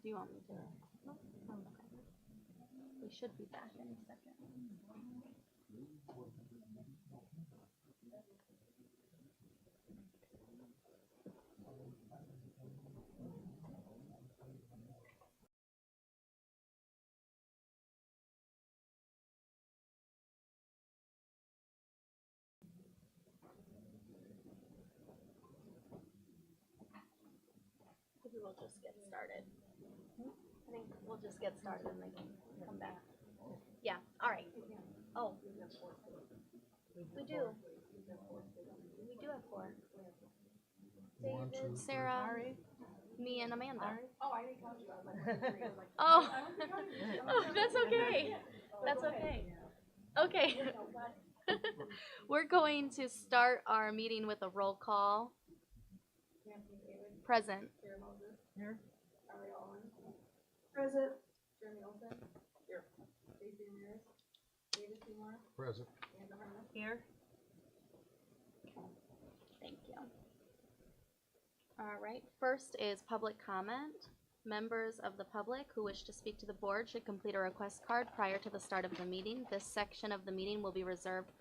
Do you want me to? No? Oh, okay. We should be back in a second. Maybe we'll just get started. I think we'll just get started and they can come back. Yeah, all right. Oh, we do. We do have four. David, Sarah, me, and Amanda. Oh, I didn't count you. Oh, oh, that's okay. That's okay. Okay. We're going to start our meeting with a roll call. Present. Here. Present. Jeremy Olson. Here. Stacey Ramirez. David Seymour. Present. Here. Thank you. All right, first is public comment. Members of the public who wish to speak to the board should complete a request card prior to the start of the meeting. This section of the meeting will be reserved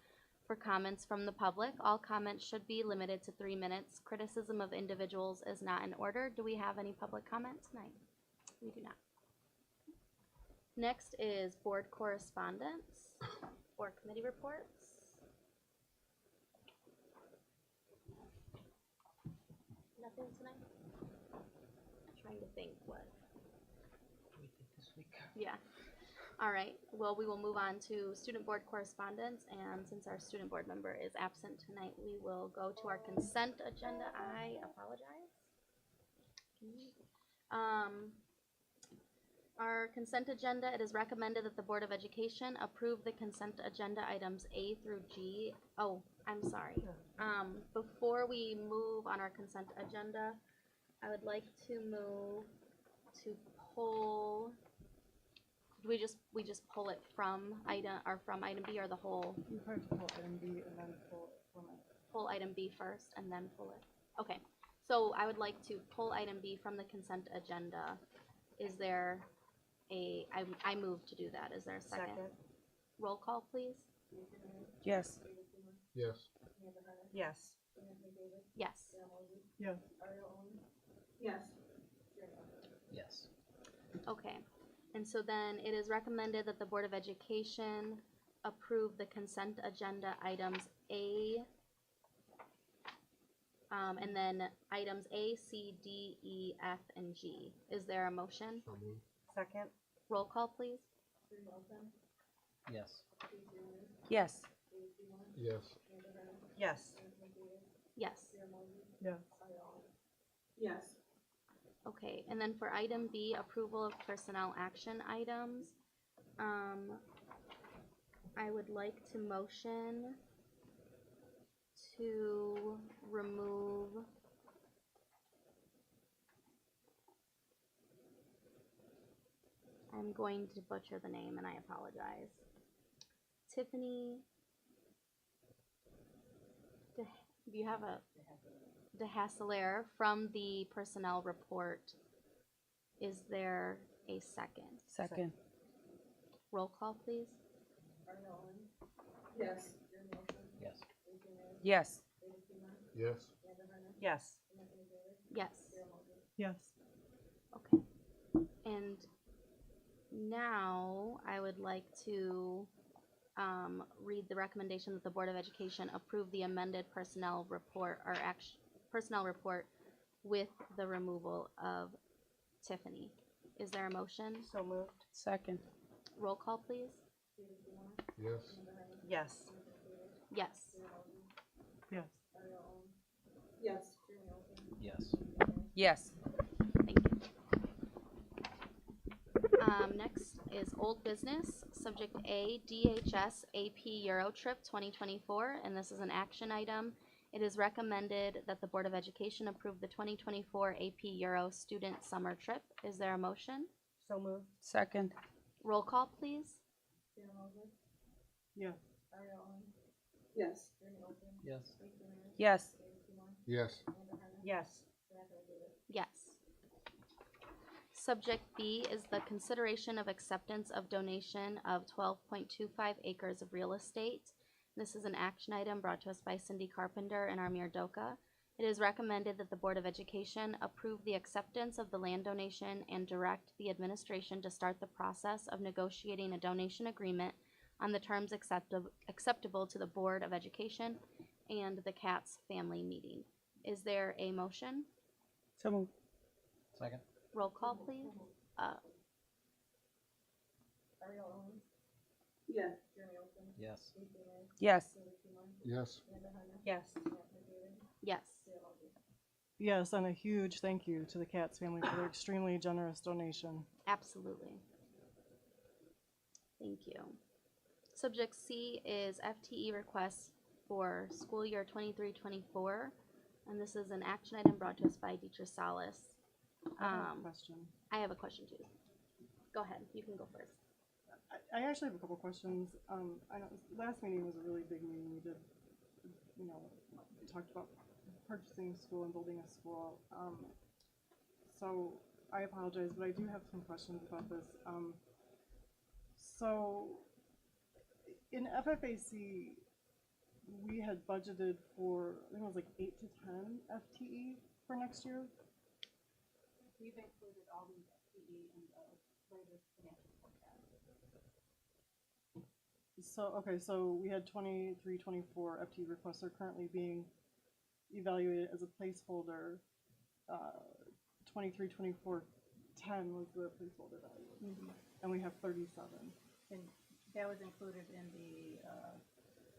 for comments from the public. All comments should be limited to 3 minutes. Criticism of individuals is not in order. Do we have any public comment tonight? We do not. Next is board correspondence or committee reports. Nothing tonight? Trying to think what. We did this week. Yeah. All right. Well, we will move on to student board correspondence, and since our student board member is absent tonight, we will go to our consent agenda. I apologize. Our consent agenda, it is recommended that the Board of Education approve the consent agenda items A through G. Oh, I'm sorry. Before we move on our consent agenda, I would like to move to pull. We just pull it from item B or the whole. You first pull item B and then Pull item B first and then pull it. Okay. So I would like to pull item B from the consent agenda. Is there I move to do that. Is there a second? Roll call, please. Yes. Yes. Yes. Yes. Yes. Yes. Yes. Okay. And so then it is recommended that the Board of Education approve the consent agenda items A, and then items A, C, D, E, F, and G. Is there a motion? So moved. Second. Roll call, please. Yes. Yes. Yes. Yes. Yes. Yes. Yes. Okay, and then for item B, approval of personnel action items, I would like to motion to remove I'm going to butcher the name and I apologize. Tiffany, do you have a DeHasselaar from the personnel report? Is there a second? Second. Roll call, please. Yes. Yes. Yes. Yes. Yes. Yes. Yes. Okay. And now I would like to read the recommendation that the Board of Education approve the amended personnel report or personnel report with the removal of Tiffany. Is there a motion? So moved. Second. Roll call, please. Yes. Yes. Yes. Yes. Yes. Yes. Yes. Thank you. Next is old business. Subject A, DHS AP Euro Trip 2024, and this is an action item. It is recommended that the Board of Education approve the 2024 AP Euro student summer trip. Is there a motion? So moved. Second. Roll call, please. Yes. Yes. Yes. Yes. Yes. Yes. Yes. Subject B is the consideration of acceptance of donation of 12.25 acres of real estate. This is an action item brought to us by Cindy Carpenter and Armir Doka. It is recommended that the Board of Education approve the acceptance of the land donation and direct the administration to start the process of negotiating a donation agreement on the terms acceptable to the Board of Education and the Katz family meeting. Is there a motion? So moved. Second? Roll call, please. Ariel Owens, Yes. Jeremy Olson, Yes. Casey Ayers, Yes. David Seymour, Yes. Amanda Hanna, Yes. Matt McDavid, Yes. Dale Eldred. Yes, and a huge thank you to the Katz family for their extremely generous donation. Absolutely. Thank you. Subject C is FTE requests for school year 23-24, and this is an action item brought to us by Deidre Salas. I have a question. I have a question too. Go ahead, you can go first. I actually have a couple questions. I know last meeting was a really big meeting. We did, we talked about purchasing a school and building a school. So I apologize, but I do have some questions about this. So in FFAC, we had budgeted for, I think it was like 8 to 10 FTE for next year. We've included all these FTE in the latest financial forecast. So, okay, so we had 23, 24 FTE requests are currently being evaluated as a placeholder. 23, 24, 10 was the placeholder value. And we have 37. And that was included in the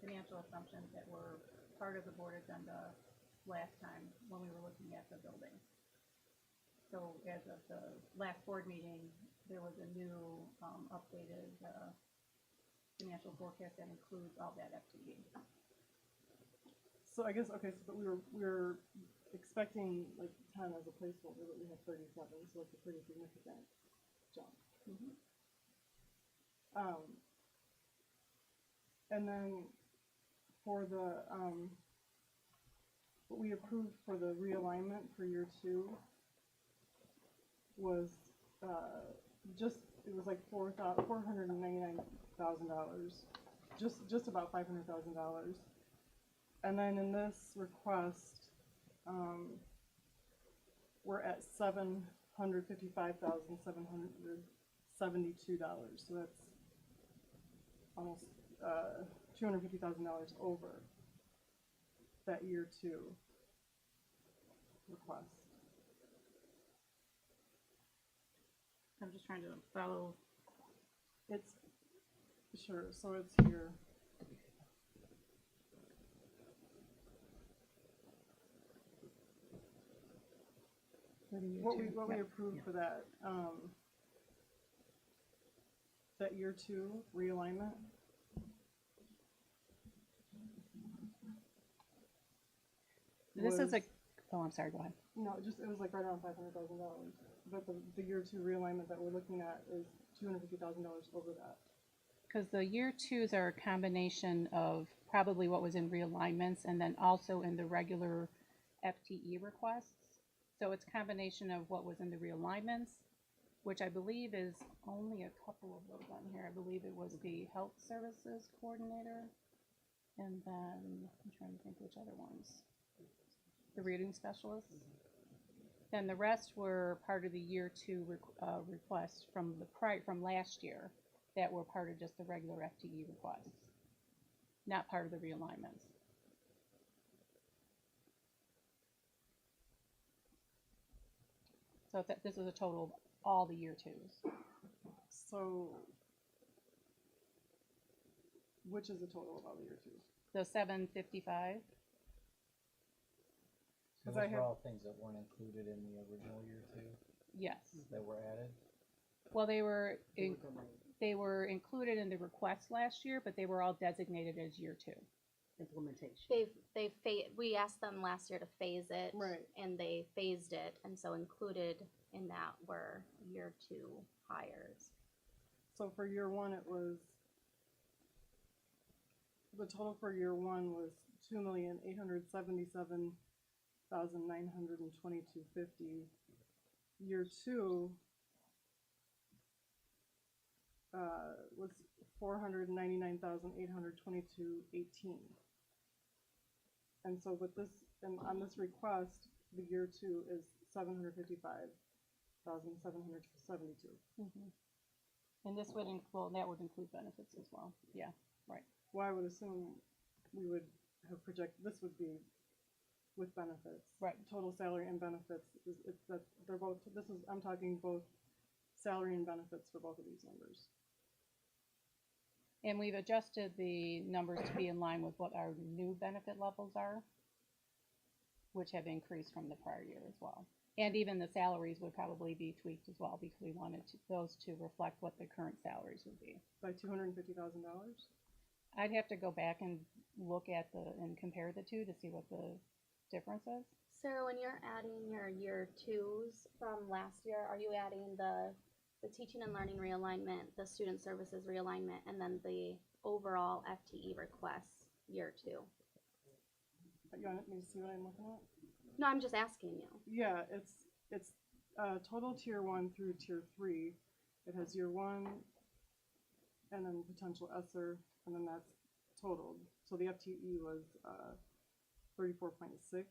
financial assumptions that were part of the board agenda last time when we were looking at the building. So as of the last board meeting, there was a new updated financial forecast that includes all that FTE. So I guess, okay, so but we were expecting like 10 as a placeholder, but we have 37, so it's a pretty significant jump. And then for the, what we approved for the realignment for year 2 was it was like $499,000, just about $500,000. And then in this request, we're at $755,772. So that's almost $250,000 over that year 2 request. I'm just trying to follow. It's sure. So it's here. What we approved for that that year 2 realignment. This is a, was- oh, I'm sorry, go ahead. No, it was like right around $500,000. But the year 2 realignment that we're looking at is $250,000 over that. Because the year twos are a combination of probably what was in realignments and then also in the regular FTE requests. So it's a combination of what was in the realignments, which I believe is only a couple of those on here. I believe it was the health services coordinator. And then I'm trying to think which other ones. The reading specialist. Then the rest were part of the year 2 requests from from last year that were part of just the regular FTE requests, not part of the realignments. So this is a total of all the year 2s. So which is the total of all the year 2s? The 755. So 'Cause those I were have- all things that weren't included in the original year 2 Yes. that were added? Well, they were included in the request last year, but they were all designated as year 2. Implementation. We asked them last year to phase it. Right. And they phased it, and so included in that were year 2 hires. So for year 1, it was the total for year 1 was $2,877,922.50. Year 2 was 499,822.18. And so with this, and on this request, the year 2 is 755,772. And this would include, that would include benefits as well, yeah, right. Well, I would assume we would have projected, this would be with benefits. Right. Total salary and benefits, it's that, they're both, this is, I'm talking both salary and benefits for both of these numbers. And we've adjusted the numbers to be in line with what our new benefit levels are, which have increased from the prior year as well. And even the salaries would probably be tweaked as well, because we wanted those to reflect what the current salaries would be. By $250,000? I'd have to go back and look at and compare the two to see what the difference is. Sarah, when you're adding your year 2s from last year, are you adding the teaching and learning realignment, the student services realignment, and then the overall FTE requests year 2? You want me to see what I'm looking at? No, I'm just asking you. Yeah, it's total tier 1 through tier 3. It has year 1 and then potential ESSER, and then that's totaled. So the FTE was 34.6.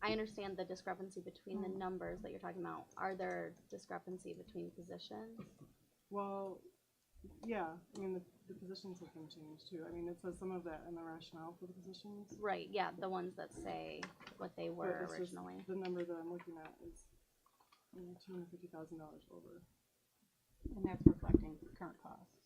I understand the discrepancy between the numbers that you're talking about. Are there discrepancy between positions? Well, yeah, I mean, the positions have been changed too. I mean, it says some of that in the rationale for the positions. Right, yeah, the ones that say what they but were it's just originally. the number that I'm looking at is $250,000 over. And that's reflecting current costs.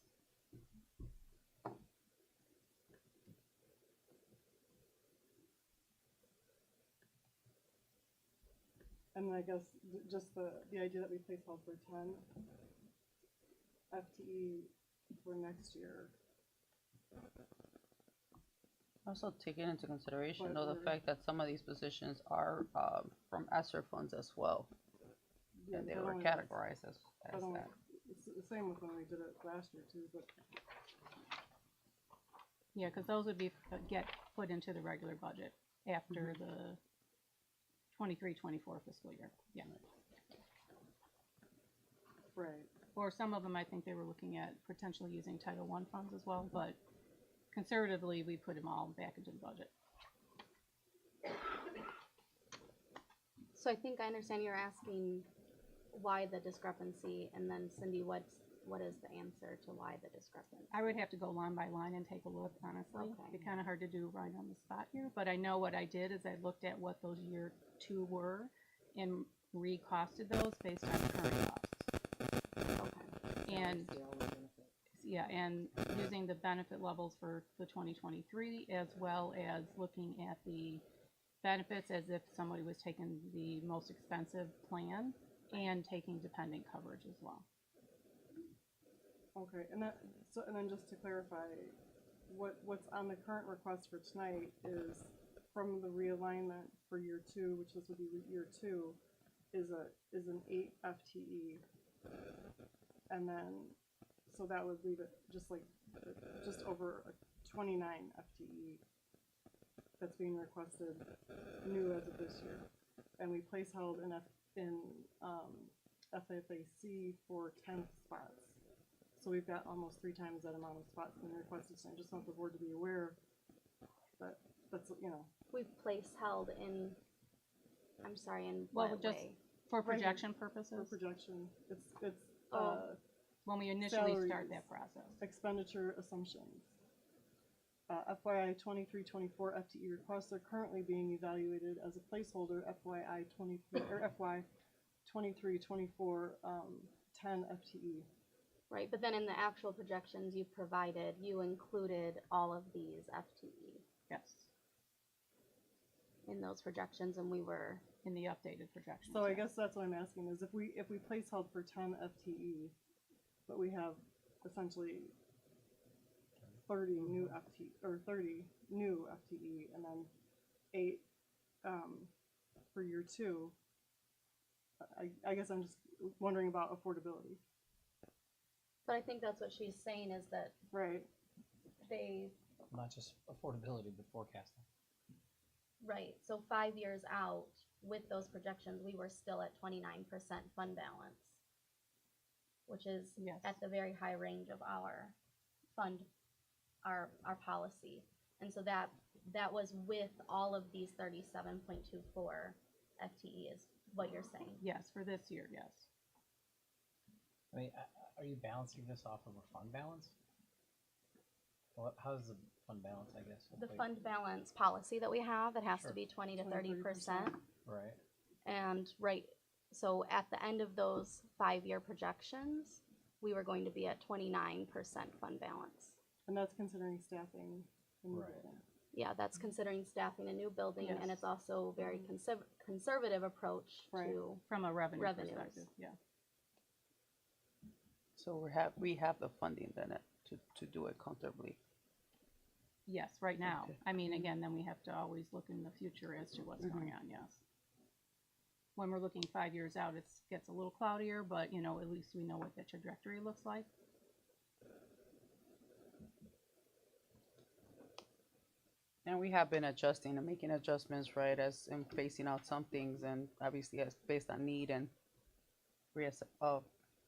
And I guess just the idea that we placehold for 10 FTE for next year. Also taking into consideration But though the we're- fact that some of these positions are from ESSER funds as well, Yeah, and they not were only categorized as not only- that. It's the same with when we did it last year too, but Yeah, because those would get put into the regular budget after the 23-24 fiscal year, yeah. right. Or some of them, I think they were looking at potentially using Title I funds as well, but conservatively, we put them all back into the budget. So I think I understand you're asking why the discrepancy, and then Cindy, what is the answer to why the discrepancy? I would have to go line by line and take a look, honestly. Okay. It'd be kind of hard to do right on the spot here, but I know what I did is I looked at what those year 2 were and recosted those based on current costs. Okay. And yeah, and using the benefit levels for the 2023, as well as looking at the benefits as if somebody was taking the most expensive plan and taking dependent coverage as well. Okay, and then just to clarify, what's on the current request for tonight is from the realignment for year 2, which this would be year 2, is an 8 FTE, and then so that would leave it just over a 29 FTE that's being requested new as of this year, and we place held in FFAC for 10 spots. So we've got almost 3 times that amount of spots being requested, so I just want the board to be aware that that's, We've place held in, I'm sorry, in Well, what just way? for Right here. projection for purposes, projection. It's when we initially start salaries. that process. expenditure assumptions. FYI 23-24 FTE requests are currently being evaluated as a placeholder FY 23-24 10 FTE. Right, but then in the actual projections you provided, you included all of these FTE Yes, in those projections, and we were, in the updated projections. So I yes. guess that's what I'm asking is if we place held for 10 FTE, but we have essentially 30 new FTE and then 8 for year two, I guess I'm just wondering about affordability. But I think that's what she's saying is that Right. they, Not just affordability, but forecasting. right, so 5 years out, with those projections, we were still at 29% fund balance, which is Yes. at the very high range of our fund, our policy. And so that was with all of these 37.24 FTE is what you're saying. Yes, for this year, yes. I mean, are you balancing this off of a fund balance? Well, how's the fund balance, I guess? The equate? fund balance policy that we have, it has to Sure. be 20 to 20-30%. 30%. Right. And so at the end of those 5-year projections, we were going to be at 29% fund balance. And that's considering staffing in the Right. building. Yeah, that's considering staffing a new building, and Yes. it's also a very conservative approach Right. to, From a revenue Revenues. perspective, yeah. So we have the funding then to do it comfortably. Yes, right now. Okay. I mean, again, then we have to always look in the future as to what's going on, yes. When we're looking 5 years out, it gets a little cloudier, but, you know, at least we know what the trajectory looks like. And we have been adjusting and making adjustments, right, as in phasing out some things, and obviously as based on need and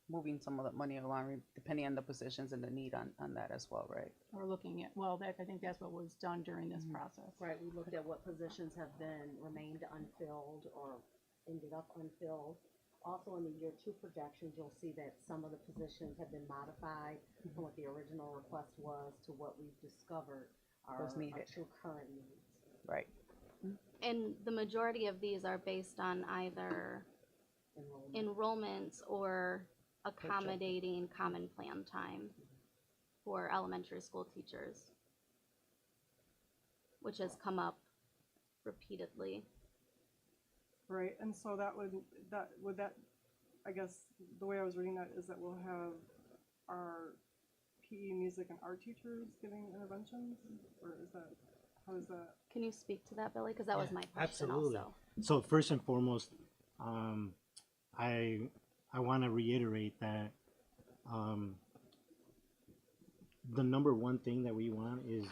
moving some of the money around depending on the positions and the need on that as well, right? We're looking at, well, I think that's what was done during this Mhm. process. Right, we looked at what positions have been remained unfilled or ended up unfilled. Also, in the year two projections, you'll see that some of the positions have been modified from what the original request was to what we've discovered are Was needed. our true current needs. Right. and the majority of these are based on either Enrollment. enrollments or accommodating common plan time for elementary school teachers, which has come up repeatedly. Right, and so I guess the way I was reading that is that we'll have our PE, music, and art teachers giving interventions, or is that, how is that? Can you speak to that, Billy? Because that was Yeah, my question absolutely. also. So first and foremost, I want to reiterate that the number one thing that we want is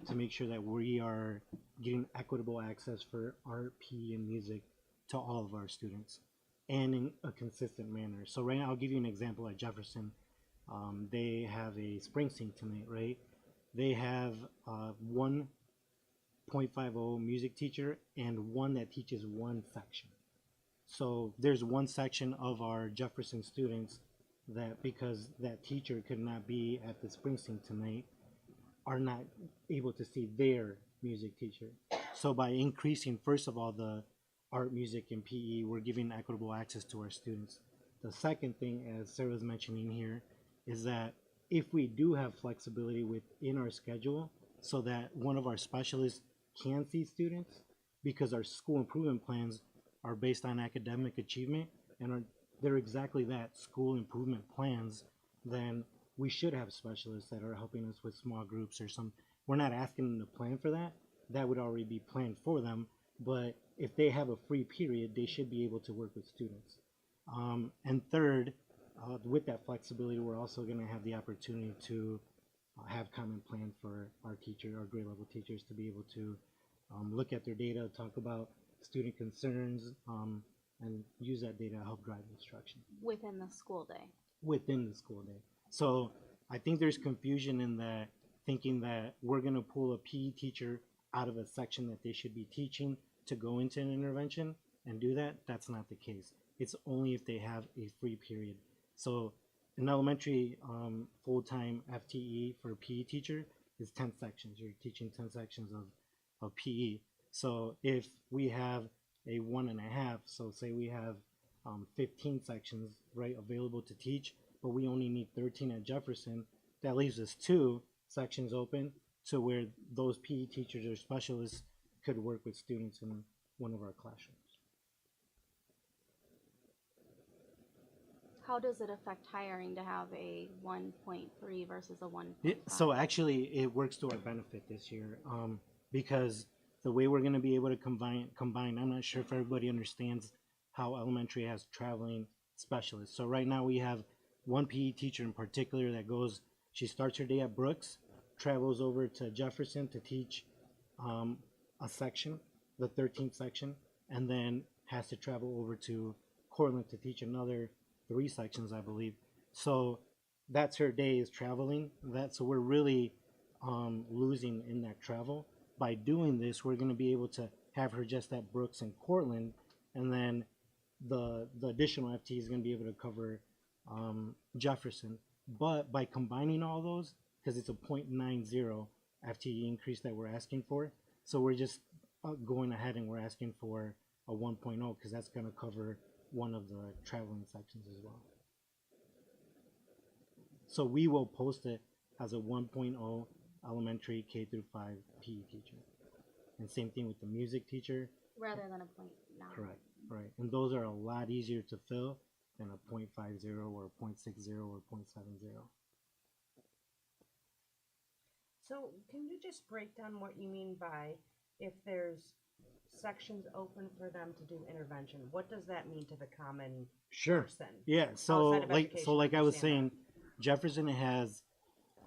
to make sure that we are getting equitable access for art, PE, and music to all of our students, and in a consistent manner. So right now, I'll give you an example at Jefferson. They have a Springsteen tonight, right? They have 1.50 music teacher and one that teaches one section. So there's one section of our Jefferson students that, because that teacher could not be at the Springsteen tonight, are not able to see their music teacher. So by increasing, first of all, the art, music, and PE, we're giving equitable access to our students. The second thing, as Sarah was mentioning here, is that if we do have flexibility within our schedule so that one of our specialists can see students, because our school improvement plans are based on academic achievement and they're exactly that, school improvement plans, then we should have specialists that are helping us with small groups or some. We're not asking them to plan for that. That would already be planned for them. But if they have a free period, they should be able to work with students. And third, with that flexibility, we're also going to have the opportunity to have common plan for our grade level teachers to be able to look at their data, talk about student concerns, and use that data to help drive instruction Within the school day. within the school day. So I think there's confusion in that, thinking that we're going to pull a PE teacher out of a section that they should be teaching to go into an intervention and do that. That's not the case. It's only if they have a free period. So an elementary full-time FTE for a PE teacher is 10 sections. You're teaching 10 sections of PE. So if we have a 1.5, so say we have 15 sections, right, available to teach, but we only need 13 at Jefferson, that leaves us 2 sections open to where those PE teachers or specialists could work with students in one of our classrooms. How does it affect hiring to have a 1.3 versus a 1.5? So actually, it works to our benefit this year because the way we're going to be able to combine, I'm not sure if everybody understands how elementary has traveling specialists. So right now we have one PE teacher in particular that goes, she starts her day at Brooks, travels over to Jefferson to teach a section, the 13th section, and then has to travel over to Cortland to teach another 3 sections, I believe. So that's her day, is traveling. So we're really losing in that travel. By doing this, we're going to be able to have her just at Brooks and Cortland, and then the additional FT is going to be able to cover Jefferson. But by combining all those, because it's a 0.90 FTE increase that we're asking for, so we're just going ahead and we're asking for a 1.0 because that's going to cover one of the traveling sections as well. So we will post it as a 1.0 elementary K through 5 PE teacher. And same thing with the music teacher. Rather than a 0.9. Correct, right. And those are a lot easier to fill than a 0.50 or a 0.60 or 0.70. So can you just break down what you mean by if there's sections open for them to do intervention? What does that mean to the common Sure. person? Yeah, so Outside of education, like I was understand saying, Jefferson has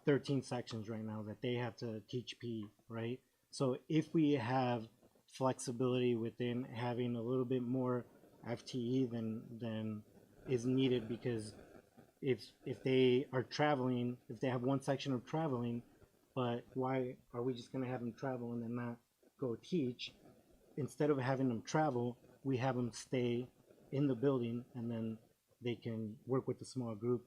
13 sections right now that they have to teach PE, right? So if we have flexibility within having a little bit more FTE than is needed, because if they are traveling, if they have one section of traveling, but why are we just going to have them travel and then not go teach? Instead of having them travel, we have them stay in the building, and then they can work with a small group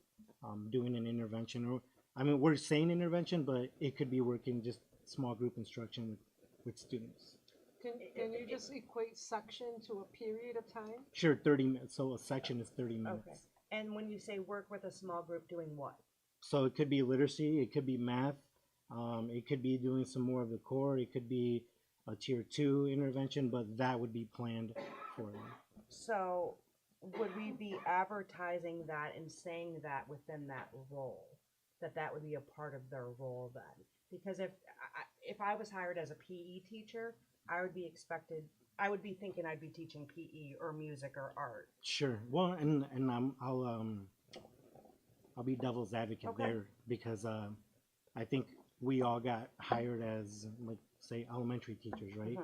doing an intervention. Or, I mean, we're saying intervention, but it could be working just small group instruction with students. Can you just equate section to a period of time? Sure, 30 minutes. So a section is 30 minutes. Okay. And when you say work with a small group, doing what? So it could be literacy, it could be math, it could be doing some more of the core, it could be a tier 2 intervention, but that would be planned for them. So would we be advertising that and saying that within that role, that would be a part of their role then? Because if I was hired as a PE teacher, I would be expected, I would be thinking I'd be teaching PE or music or art. Sure. Well, and I'll be devil's advocate there, because I think we all got hired as, like, say, elementary teachers, right?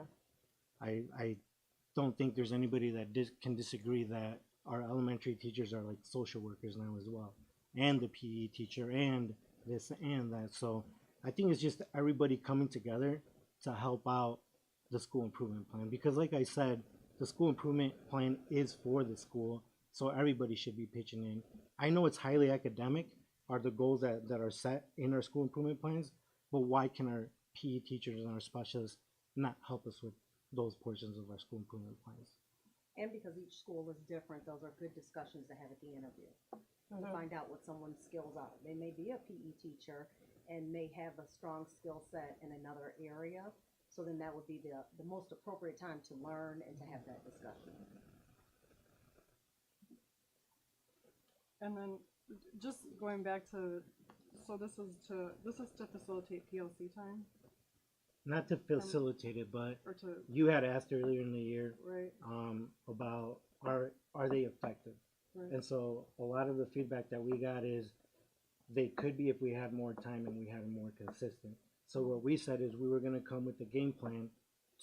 I don't think there's anybody that can disagree that our elementary teachers are like social workers now as well, and the PE teacher, and this and that. So I think it's just everybody coming together to help out the school improvement plan, because like I said, the school improvement plan is for the school, so everybody should be pitching in. I know it's highly academic, are the goals that are set in our school improvement plans, but why can our PE teachers and our specialists not help us with those portions of our school improvement plans? And because each school is different, those are good discussions to have at the interview. To find out what someone's skills are. They may be a PE teacher and may have a strong skill set in another area. So then that would be the most appropriate time to learn and to have that discussion. And then just going back to, so this is to facilitate PLC time, Not to facilitate it, but or to, you had asked earlier in the year right, about are they effective? right. And so a lot of the feedback that we got is they could be if we had more time and we had them more consistent. So what we said is we were going to come with a game plan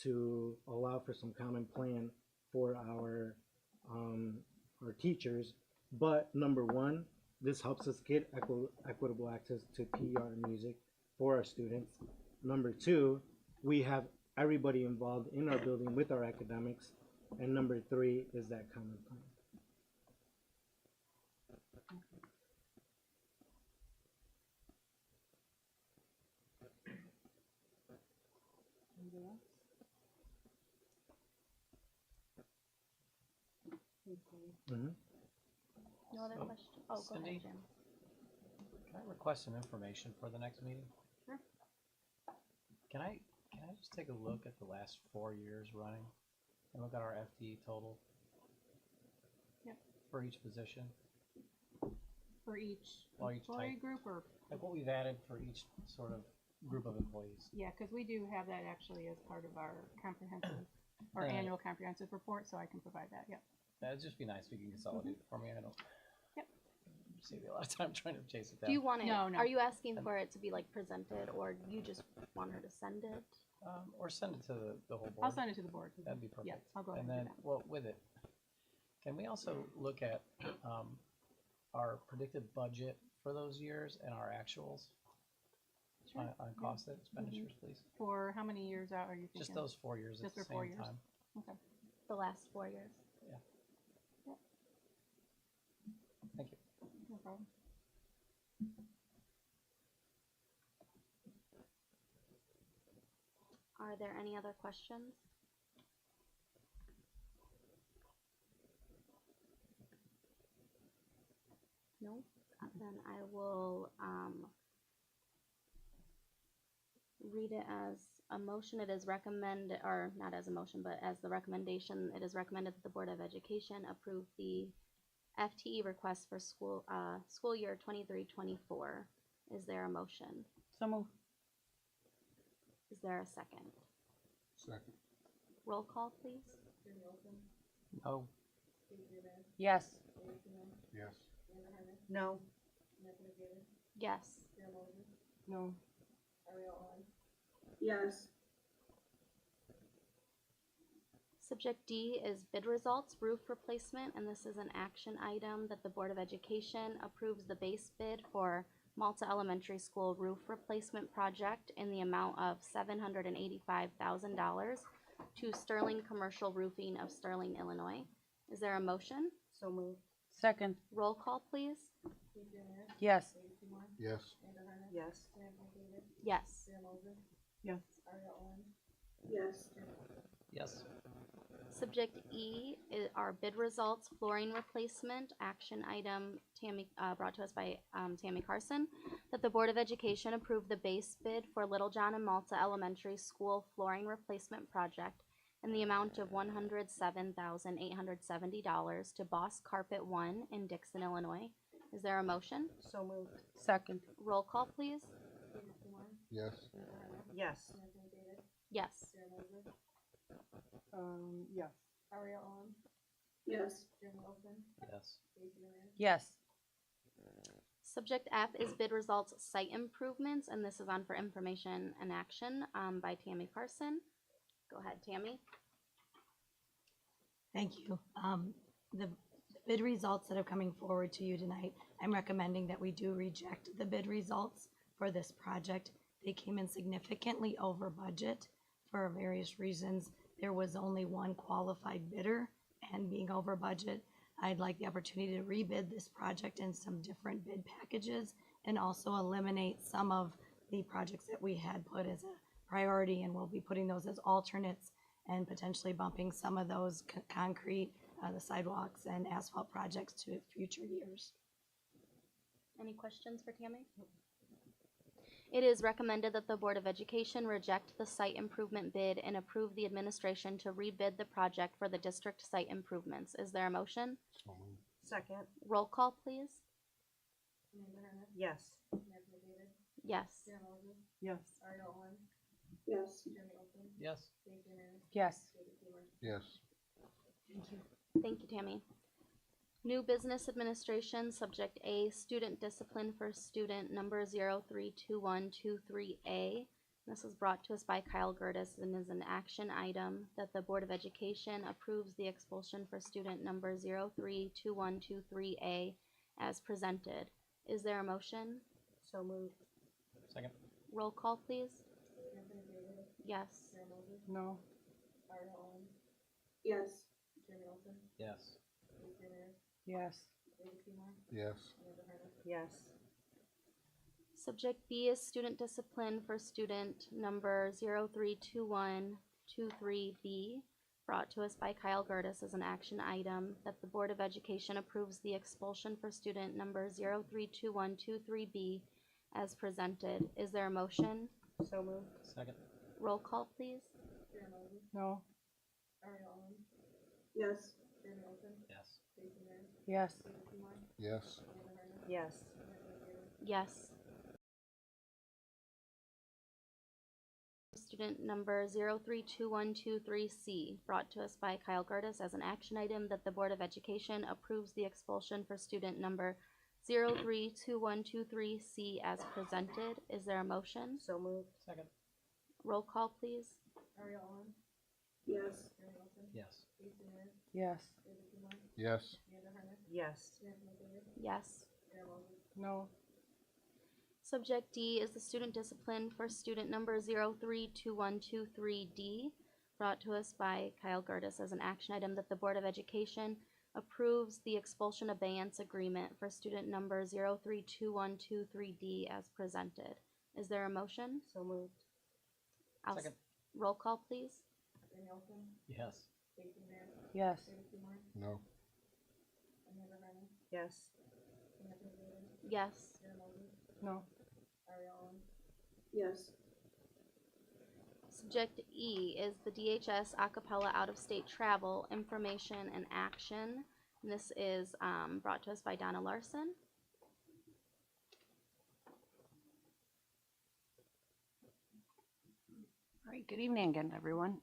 to allow for some common plan for our teachers. But number one, this helps us get equitable access to PR and music for our students. Number two, we have everybody involved in our building with our academics. And number three is that common plan. Anybody else? Mm-hmm. No other So, question? Oh, go Cindy? ahead, Jim. Can I request some information for the next meeting? Sure. Can I just take a look at the last 4 years running and look at our FTE total? Yep. For each position, For each Or each employee type. group, or like what we've added for each sort of group of employees. Yeah, because we do have that actually as part of our comprehensive, our Alright. annual comprehensive report, so I can provide that, yep. That'd just be nice if you can consolidate it for me. I don't. Yep. Save you a lot of time trying to chase it down. Do you want it, No, no. are you asking for it to be like presented, or you just want her to send it? Or send it to the whole board. I'll send it to the board. That'd be perfect. Yeah, I'll go ahead And and do then, that. well, with it, can we also look at our predicted budget for those years and our actuals Sure. on cost expenditures, please? For how many years out are you thinking? Just those 4 years at Just the for 4 same years? time. Okay. The last 4 years? Thank you. No problem. Are there any other questions? No? Then I will, read it as a motion. It is recommended, or not as a motion, but as the recommendation, it is recommended that the Board of Education approve the FTE request for school year 23-24. Is there a motion? So moved. Is there a second? Second. Roll call, please. No. Yes. Yes. No. Yes. No. Yes. Subject D is bid results, roof replacement, and this is an action item that the Board of Education approves the base bid for Malta Elementary School roof replacement project in the amount of $785,000 to Sterling Commercial Roofing of Sterling, Illinois. Is there a motion? So moved. Second. Roll call, please. Yes. Yes. Yes. Yes. Yes. Yes. Yes. Subject E is our bid results, flooring replacement, action item brought to us by Tammy Carson, that the Board of Education approve the base bid for Little John and Malta Elementary School flooring replacement project in the amount of $107,870 to Boss Carpet One in Dixon, Illinois. Is there a motion? So moved. Second. Roll call, please. Yes. Yes. Yes. Yes. Yes. Yes. Yes. Subject F is bid results site improvements, and this is on for information and action by Tammy Carson. Go ahead, Tammy. Thank you. The bid results that are coming forward to you tonight, I'm recommending that we do reject the bid results for this project. They came in significantly over budget for various reasons. There was only one qualified bidder, and being over budget, I'd like the opportunity to rebid this project in some different bid packages and also eliminate some of the projects that we had put as a priority, and we'll be putting those as alternates and potentially bumping some of those concrete, the sidewalks and asphalt projects to future years. Any questions for Tammy? It is recommended that the Board of Education reject the site improvement bid and approve the administration to rebid the project for the district site improvements. Is there a motion? So moved. Second. Roll call, please. Yes. Yes. Yes. Yes. Yes. Yes. Yes. Thank you, Tammy. New business administration, subject A, student discipline for student number 032123A. This was brought to us by Kyle Gertis and is an action item that the Board of Education approves the expulsion for student number 032123A as presented. Is there a motion? So moved. Second. Roll call, please. Yes. No. Yes. Yes. Yes. Yes. Yes. Subject B is student discipline for student number 032123B, brought to us by Kyle Gertis as an action item that the Board of Education approves the expulsion for student number 032123B as presented. Is there a motion? So moved. Second. Roll call, please. No. Yes. Yes. Yes. Yes. Yes. Yes. student number 032123C, brought to us by Kyle Gertis as an action item that the Board of Education approves the expulsion for student number 032123C as presented. Is there a motion? So moved. Second. Roll call, please. Ariel Owens, Yes. Gary Olson, Yes. Casey Meyer, Yes. David Kumar, Yes. Amanda Herman, Yes. Samantha McDavid, Yes. Sarah Moses, No. Subject D is the student discipline for student number 032123D, brought to us by Kyle Gertis as an action item that the Board of Education approves the expulsion abeyance agreement for student number 032123D as presented. Is there a motion? So moved. I'll Second. Roll call, please. Danny Olson, Yes. Casey Meyer, Yes. David Kumar, No. Amanda Herman, Yes. Samantha McDavid, Yes. Sarah Moses, No. Ariel Owens, Yes. Subject E is the DHS acapella out-of-state travel information and action. And this is brought to us by Donna Larson. All right, good evening again, everyone.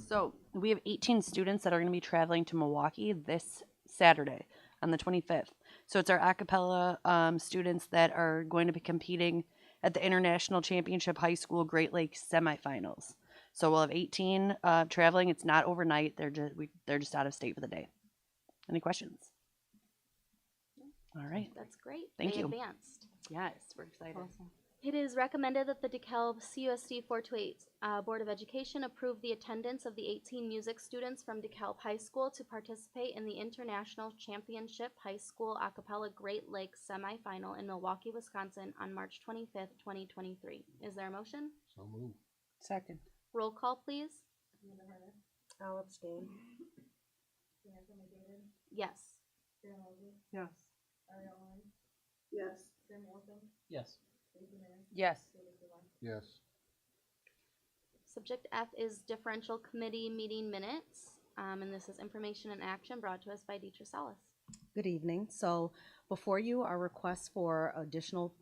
So we have 18 students that are going to be traveling to Milwaukee this Saturday on the 25th. So it's our a cappella students that are going to be competing at the International Championship High School Great Lakes semifinals. So we'll have 18 traveling. It's not overnight. They're just out of state for the day. Any questions? All right. That's great. Thank They you. advanced. Yes, we're excited. Awesome. It is recommended that the DeKalb CUSD 428 Board of Education approve the attendance of the 18 music students from DeKalb High School to participate in the International Championship High School a cappella Great Lakes semifinal in Milwaukee, Wisconsin on March 25th, 2023. Is there a motion? So move. Second. Roll call, please. Amanda Herman, I'll abstain. Samantha McDavid, Yes. Sarah Moses, Yes. Ariel Owens, Yes. Danny Olson, Yes. Casey Meyer, Yes. David Kumar, Yes. Subject F is differential committee meeting minutes, and this is information and action brought to us by Deetra Salas. Good evening. So before you are requests for additional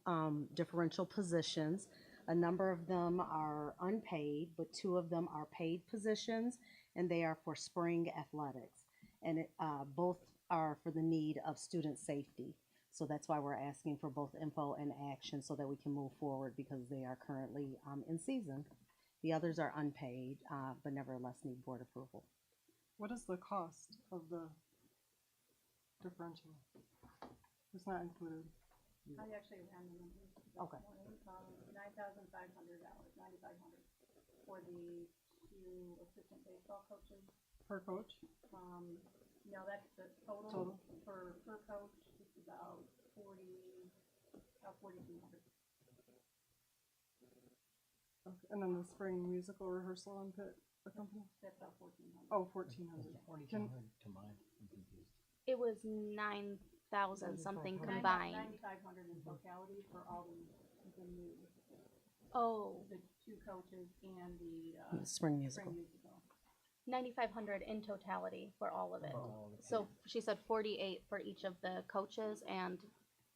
differential positions. A number of them are unpaid, but 2 of them are paid positions, and they are for spring athletics. And both are for the need of student safety. So that's why we're asking for both info and action so that we can move forward because they are currently in season. The others are unpaid, but nevertheless need board approval. What is the cost of the differential? It's not included. I actually ran the numbers. this Okay. morning. $9,500, $9,500 for the 2 assistant baseball coaches. Per coach? No, that's the total. Total. Per coach, it's about 4,200. Okay. And then the spring musical rehearsal and pit accompaniment? That's about 1,400. Oh, 1,400. 4,200 combined. I'm confused. It was 9,000 something 9,500. combined. 9,500 in totality for all the new, Oh, the 2 coaches and the Spring musical. spring musical. 9,500 in totality for all of it. For all the So she said 48 for each of the coaches and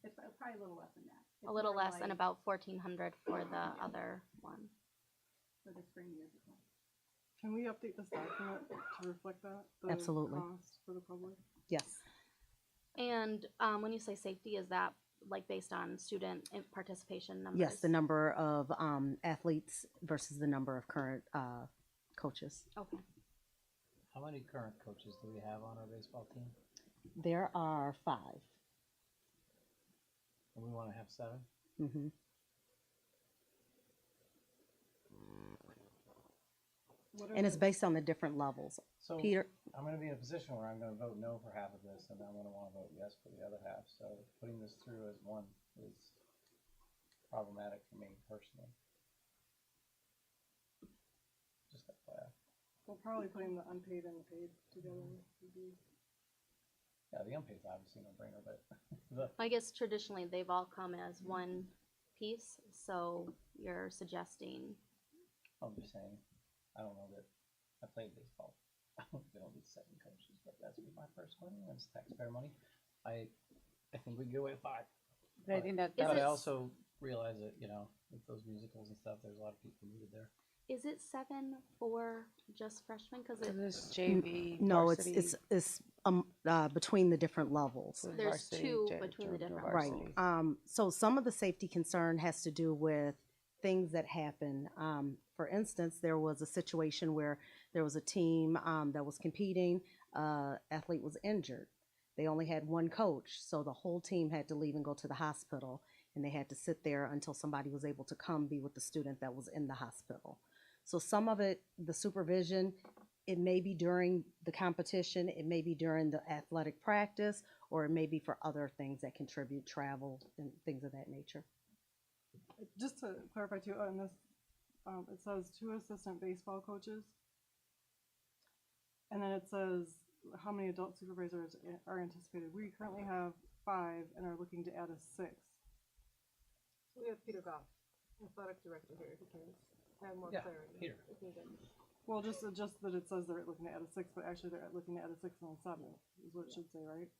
It's probably a little less than that. It's a little more less than like about 1,400 for the other one. for the spring musical. Can we update this document to reflect that? The Absolutely. cost for the public? Yes. And when you say safety, is that like based on student participation numbers? Yes, the number of athletes versus the number of current coaches. Okay. How many current coaches do we have on our baseball team? There are 5. And we want to have 7? Mm-hmm. What are And it's the- based on the different levels. So Peter, I'm going to be in a position where I'm going to vote no for half of this, and I'm going to want to vote yes for the other half. So putting this through as one is problematic for me personally. Just FYI. Well, probably putting the unpaid and the paid together would be. Yeah, the unpaid's obviously no brainer, but the, I guess traditionally they've all come as one piece, so you're suggesting, I'm just saying, I don't know that I played baseball. We don't need 7 coaches, but that's be my first one. That's taxpayer money. I think we can get away with 5. But I think that Is But it- I also realize that, with those musicals and stuff, there's a lot of people needed there. Is it 7 for just freshmen? Cause it, This JV. No, varsity, it's between the different levels. with there's varsity, 2 j- between the junior different Right. varsity. So some of the safety concern has to do with things that happen. For instance, there was a situation where there was a team that was competing. Athlete was injured. They only had one coach, so the whole team had to leave and go to the hospital, and they had to sit there until somebody was able to come be with the student that was in the hospital. So some of it, the supervision, it may be during the competition, it may be during the athletic practice, or it may be for other things that contribute, travel and things of that nature. Just to clarify too, on this, it says 2 assistant baseball coaches. And then it says how many adult supervisors are anticipated. We currently have 5 and are looking to add a 6th. We have Peter Goff, athletic director here, who can add more Yeah, clarity. Peter. if needed. Well, just that it says they're looking to add a 6th, but actually they're looking to add a 6th and a 7th, is what it should say, right?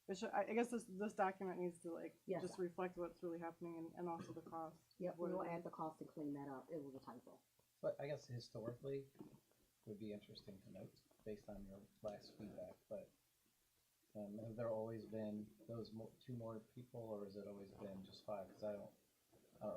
It should, I guess this document needs to Yes. just reflect what's really happening and also the cost. Yep, of what we will it is. add the cost to clean that up. It was a typo. But I guess historically would be interesting to note based on your last feedback. But have there always been those 2 more people, or has it always been just 5? Because I don't.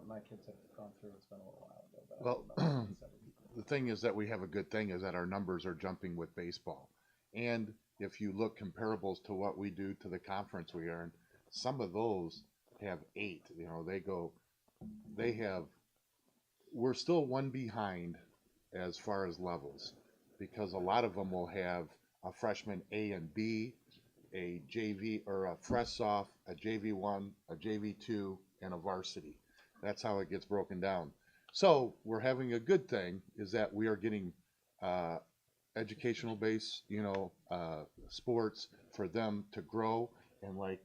My kids have gone through. It's been a little while ago, but Well, I don't know if it's 7 people. The thing is that we have a good thing is that our numbers are jumping with baseball. And if you look comparables to what we do to the conference we are in, some of those have 8. You know, we're still 1 behind as far as levels, because a lot of them will have a freshman A and B, a JV or a fresh soft, a JV1, a JV2, and a varsity. That's how it gets broken down. So we're having a good thing is that we are getting educational base, sports for them to grow. And like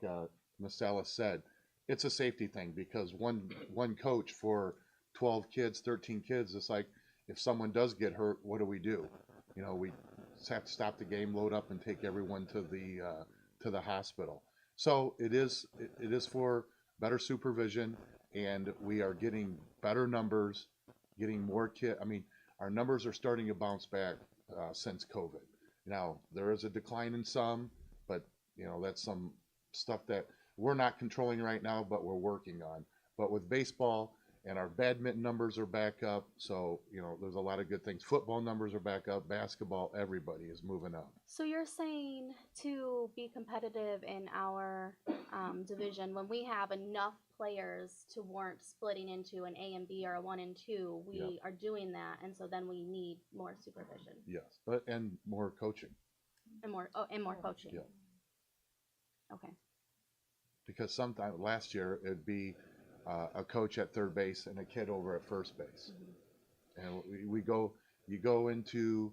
Ms. Salas said, it's a safety thing, because one coach for 12 kids, 13 kids, it's like if someone does get hurt, what do? We just have to stop the game, load up, and take everyone to the hospital. So it is for better supervision, and we are getting better numbers, getting more kids. I mean, our numbers are starting to bounce back since COVID. Now, there is a decline in some, but that's some stuff that we're not controlling right now, but we're working on. But with baseball, and our badminton numbers are back up, so there's a lot of good things. Football numbers are back up, basketball, everybody is moving up. so you're saying to be competitive in our division, when we have enough players to warrant splitting into an A and B or a 1 and 2, we Yep. are doing that, and so then we need more supervision Yes, and more coaching. and more coaching. Yep. Okay. Because sometime last year it'd be a coach at third base and a kid over at first base. And you go into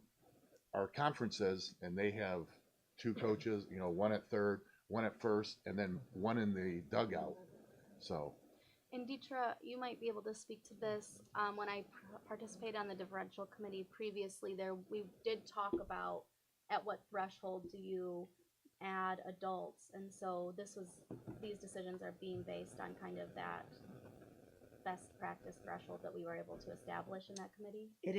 our conferences and they have 2 coaches, 1 at third, 1 at first, and then 1 in the dugout. So. And Deetra, you might be able to speak to this. When I participated on the differential committee previously, we did talk about at what threshold do you add adults, and so these decisions are being based on kind of that best practice threshold that we were able to establish in that committee. It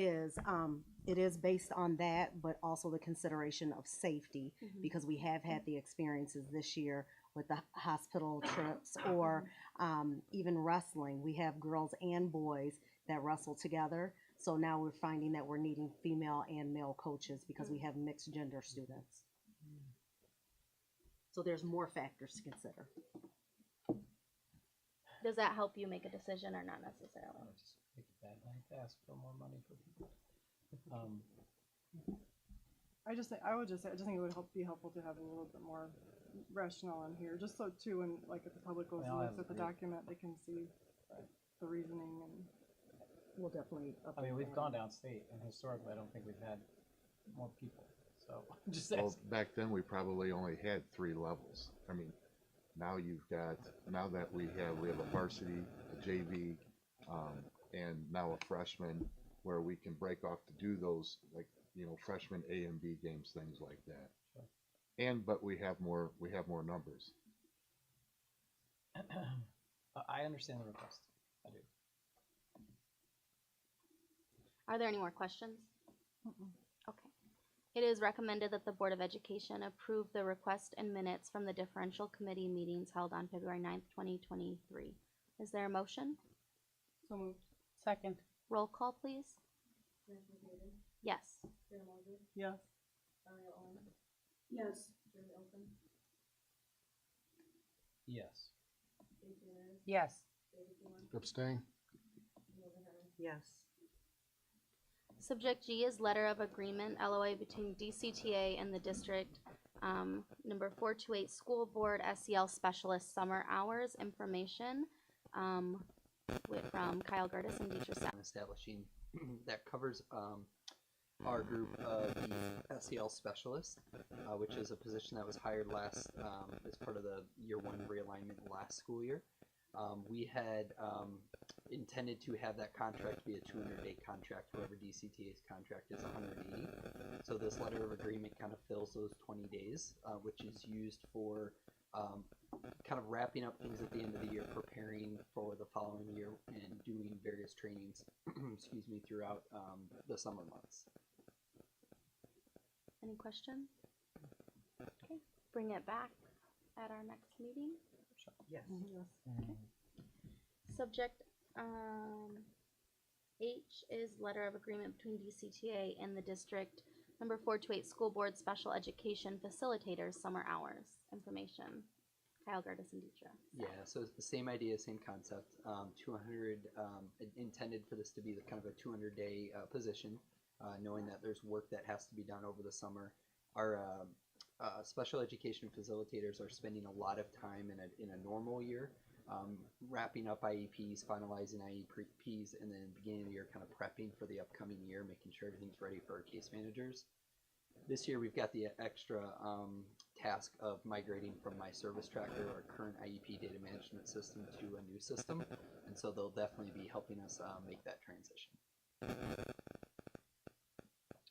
is based on that, but also the consideration of safety, because we have had the experiences this year with the hospital trips, or even wrestling. We have girls and boys that wrestle together. So now we're finding that we're needing female and male coaches because we have mixed gender students. So there's more factors to consider. Does that help you make a decision or not necessarily? I'll just make it that night to ask for more money for people. I think it would be helpful to have a little bit more rationale in here, just so too, when if the public goes and looks at the document, they can see the reasoning. And we'll definitely. I mean, we've gone downstate, and historically, I don't think we've had more people. So I'm just Well, asking. back then we probably only had 3 levels. I mean, now that we have a varsity, a JV, and now a freshman, where we can break off to do those freshman A and B games, things like that. Sure. But we have more numbers. I understand the request. I do. Are there any more questions? Okay. It is recommended that the Board of Education approve the request and minutes from the differential committee meetings held on February 9th, 2023. Is there a motion? So moved. Second. Roll call, please. Yes. Yes. Yes. Yes. Yes. Abstain? Yes. Subject G is letter of agreement, LOA between DCTA and the district, number 428 School Board SEL Specialist Summer Hours Information, from Kyle Gertis and Deidre Sapp. Establishing that covers our group of the SEL specialist, which is a position that was hired last as part of the year one realignment last school year. We had intended to have that contract be a 200-day contract. However, DCTA's contract is 180. So this letter of agreement kind of fills those 20 days, which is used for kind of wrapping up things at the end of the year, preparing for the following year, and doing various trainings, excuse me, throughout the summer months. Any questions? Okay, bring it back at our next meeting. Yes. Subject H is letter of agreement between DCTA and the district, number 428 School Board Special Education Facilitators Summer Hours Information. Kyle Gertis and Deidre. Yeah, so it's the same idea, same concept. 200 intended for this to be kind of a 200-day position, knowing that there's work that has to be done over the summer. Our special education facilitators are spending a lot of time in a normal year, wrapping up IEPs, finalizing IEPs, and then beginning of the year kind of prepping for the upcoming year, making sure everything's ready for our case managers. This year we've got the extra task of migrating from my service tracker, our current IEP data management system, to a new system, and so they'll definitely be helping us make that transition.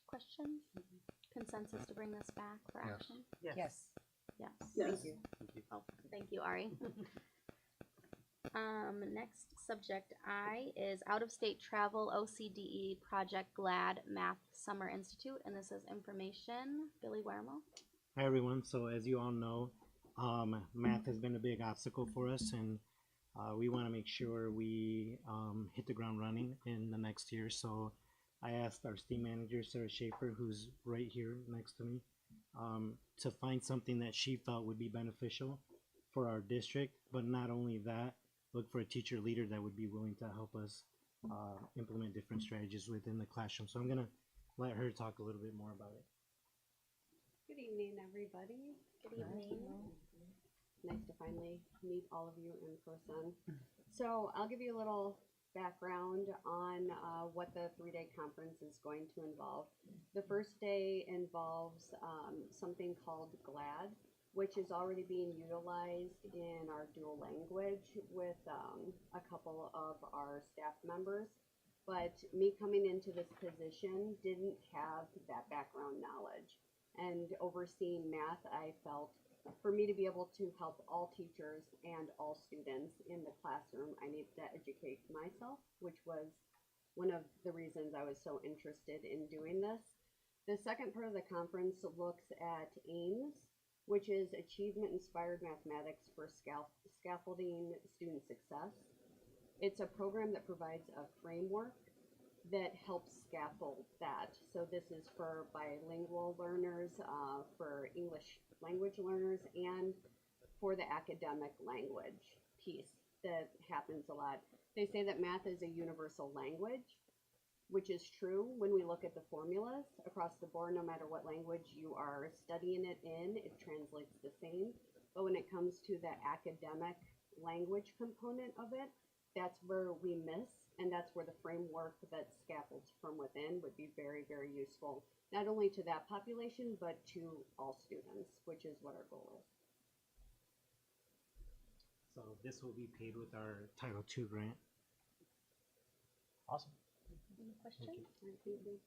Questions? Consensus to bring this back for Yes. action? Yes. Yes. Yes. Thank you. Thank you. Oh, thank you, Ari. Next, subject I is out-of-state travel OCDE Project GLAD Math Summer Institute, and this is information. Billy Wermo. Hi everyone. So as you all know, math has been a big obstacle for us, and we want to make sure we hit the ground running in the next year. So I asked our STEAM manager, Sarah Schaefer, who's right here next to me, to find something that she felt would be beneficial for our district. But not only that, look for a teacher leader that would be willing to help us implement different strategies within the classroom. So I'm going to let her talk a little bit more about it. Good evening, everybody. Good evening. Nice to finally meet all of you in person. So I'll give you a little background on what the 3-day conference is going to involve. The first day involves something called GLAD, which is already being utilized in our dual language with a couple of our staff members. But me coming into this position didn't have that background knowledge. And overseeing math, I felt for me to be able to help all teachers and all students in the classroom, I needed to educate myself, which was one of the reasons I was so interested in doing this. The second part of the conference looks at AIMS, which is Achievement Inspired Mathematics for Scaffolding Student Success. It's a program that provides a framework that helps scaffold that. So this is for bilingual learners, for English language learners, and for the academic language piece that happens a lot. They say that math is a universal language, which is true when we look at the formulas across the board. No matter what language you are studying it in, it translates the same. But when it comes to the academic language component of it, that's where we miss, and that's where the framework that scaffolds from within would be very, very useful, not only to that population, but to all students, which is what our goal is. So this will be paid with our Title II grant. Awesome. Any questions? Thank you.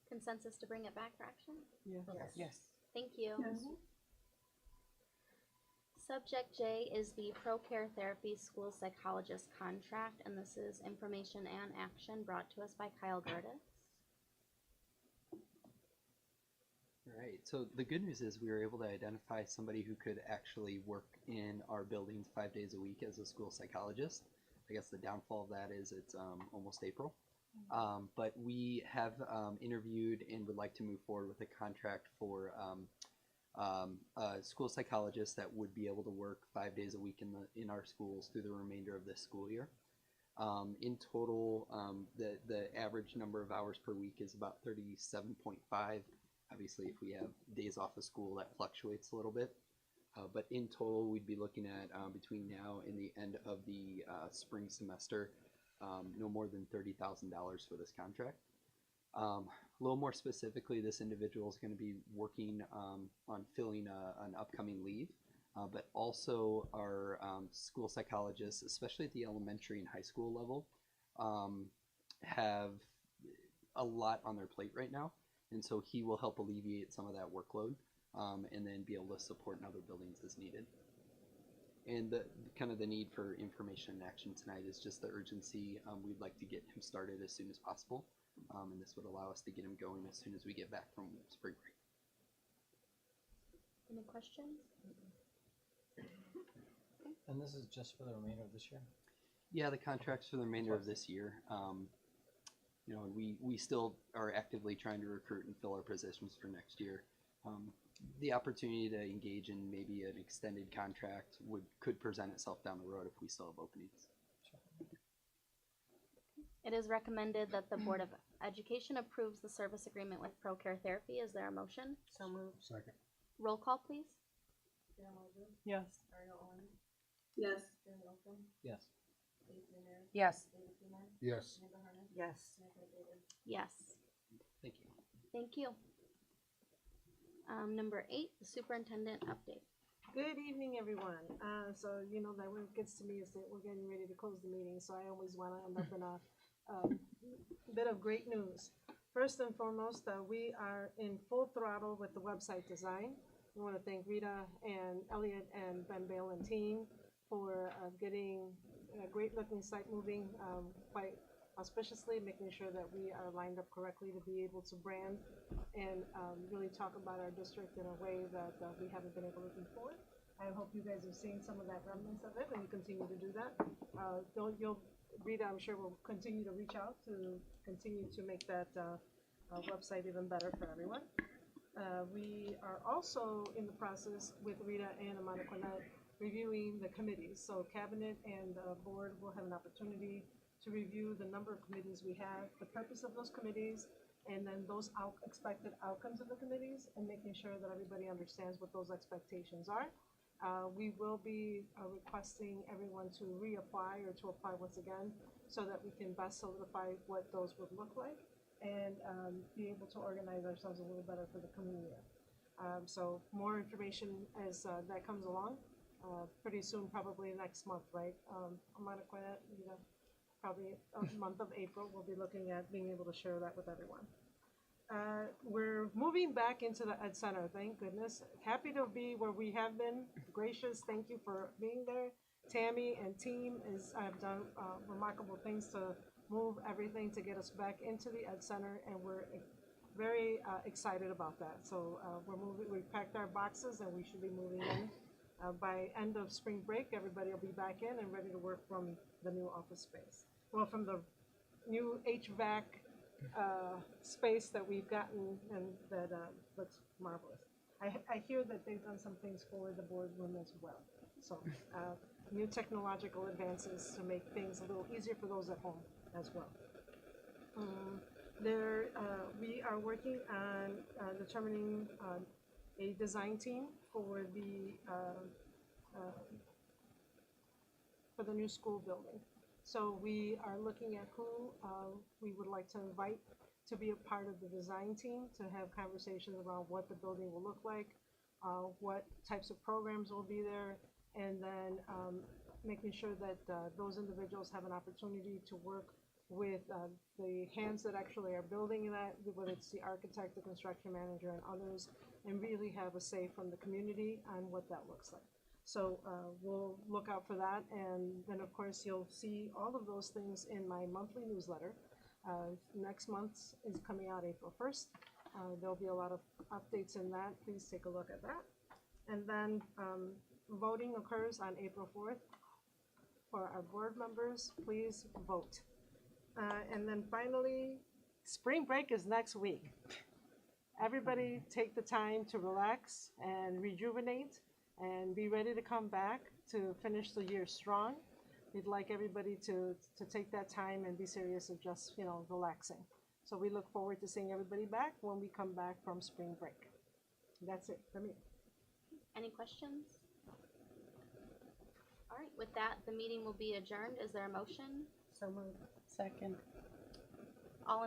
Consensus to bring it back for action? Yes. Yes. Thank you. Yes. Subject J is the ProCare Therapy School Psychologist contract, and this is information and action brought to us by Kyle Gertis. So the good news is we were able to identify somebody who could actually work in our buildings 5 days a week as a school psychologist. I guess the downfall of that is it's almost April. But we have interviewed and would like to move forward with a contract for a school psychologist that would be able to work 5 days a week in our schools through the remainder of this school year. In total, the average number of hours per week is about 37.5. Obviously, if we have days off of school, that fluctuates a little bit. But in total, we'd be looking at between now and the end of the spring semester, no more than $30,000 for this contract. A little more specifically, this individual is going to be working on filling an upcoming leave, but also our school psychologists, especially at the elementary and high school level, have a lot on their plate right now. And so he will help alleviate some of that workload and then be able to support in other buildings as needed. And the kind of the need for information and action tonight is just the urgency. We'd like to get him started as soon as possible. And this would allow us to get him going as soon as we get back from spring break. Any questions? And this is just for the remainder of this year? Yeah, the contract's for the remainder of this year. You know, we still are actively trying to recruit and fill our positions for next year. The opportunity to engage in maybe an extended contract could present itself down the road if we still have openings. It is recommended that the Board of Education approves the service agreement with ProCare Therapy. Is there a motion? So moved. Second. Roll call, please. Yes. Yes. Yes. Yes. Yes. Yes. Yes. Thank you. Thank you. Number 8, the superintendent update. Good evening, everyone. So you know that when it gets to me, is that we're getting ready to close the meeting. So I always want to end up in a bit of great news. First and foremost, we are in full throttle with the website design. We want to thank Rita and Elliot and Ben Bale and team for getting a great looking site moving quite auspiciously, making sure that we are lined up correctly to be able to brand and really talk about our district in a way that we haven't been able to before. I hope you guys have seen some of that remnants of it and you continue to do that. Rita, I'm sure, will continue to reach out to continue to make that website even better for everyone. We are also in the process with Rita and Amanda Cornett reviewing the committees. So cabinet and the board will have an opportunity to review the number of committees we have, the purpose of those committees, and then those expected outcomes of the committees, and making sure that everybody understands what those expectations are. We will be requesting everyone to reapply or to apply once again so that we can best solidify what those would look like and be able to organize ourselves a little better for the coming year. So more information as that comes along pretty soon, probably next month, right? Amanda Quinette, probably a month of April, we'll be looking at being able to share that with everyone. We're moving back into the Ed Center, thank goodness. Happy to be where we have been. Gracious, thank you for being there. Tammy and team have done remarkable things to move everything to get us back into the Ed Center, and we're very excited about that. So we packed our boxes and we should be moving in. By end of spring break, everybody will be back in and ready to work from the new office space. Well, from the new HVAC space that we've gotten, and that looks marvelous. I hear that they've done some things for the boardroom as well. So new technological advances to make things a little easier for those at home as well. We are working on determining a design team for the new school building. So we are looking at who we would like to invite to be a part of the design team, to have conversations around what the building will look like, what types of programs will be there, and then making sure that those individuals have an opportunity to work with the hands that actually are building that, whether it's the architect, the construction manager, and others, and really have a say from the community on what that looks like. So we'll look out for that, and then of course you'll see all of those things in my monthly newsletter. Next month is coming out April 1st. There'll be a lot of updates in that. Please take a look at that. And then voting occurs on April 4th. For our board members, please vote. And then finally, spring break is next week. Everybody take the time to relax and rejuvenate and be ready to come back to finish the year strong. We'd like everybody to take that time and be serious of just, relaxing. So we look forward to seeing everybody back when we come back from spring break. That's it for me. Any questions? All right, with that, the meeting will be adjourned. Is there a motion? So moved. Second. All in